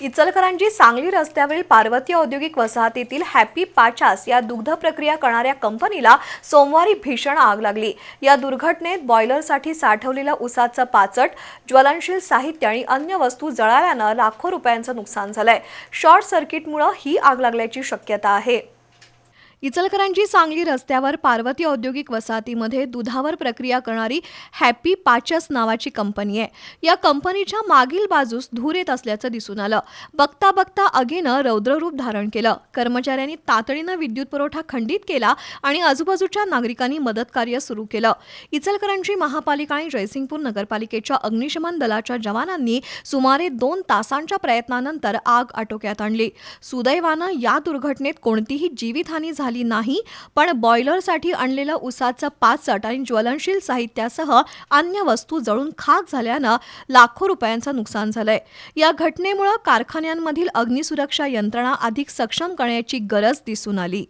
इचलकरंजी सांगली रस्त्यावरील पार्वती औद्योगिक वसाहतीतील हॅपी पाचास या दुग्ध प्रक्रिया करणाऱ्या कंपनीला सोमवारी भीषण आग लागली। या दुर्घटनेत बॉयलरसाठी साठवलेलं उसाचं पाचट, ज्वलनशील साहित्य आणि अन्य वस्तू जळाल्यानं लाखो रुपयांचं नुकसान झालंय। शॉर्ट सर्किटमुळे ही आग लागल्याची शक्यता आहे। इचलकरंजी सांगली रस्त्यावर पार्वती औद्योगिक वसाहतीमध्ये दुधावर प्रक्रिया करणारी हॅपी पाचस नावाची कंपनी आहे। या कंपनीच्या मागील बाजूस धूर येत असल्याचं दिसून आलं। बघता बघता आगीनं रौद्ररूप धारण केलं। कर्मचाऱ्यांनी तातडीनं विद्युत पुरवठा खंडित केला आणि आजूबाजूच्या नागरिकांनी मदत कार्य सुरू केलं। इचलकरंजी महापालिका आणि जयसिंगपूर नगरपालिकेच्या अग्निशमन दलाच्या जवानांनी सुमारे 2 तासांच्या प्रयत्नानंतर आग आटोक्यात आणली। सुदैवानं या दुर्घटनेत कोणतीही जीवितहानी झाली नाही, पण बॉयलरसाठी आणलेलं उसाचं पाचट आणि ज्वलनशील साहित्यासह अन्य वस्तू जळून खाक झाल्यानं लाखो रुपयांचं नुकसान झालंय। या घटनेमुळे कारखान्यांमधील अग्निसुरक्षा यंत्रणा अधिक सक्षम करण्याची गरज दिसून आली।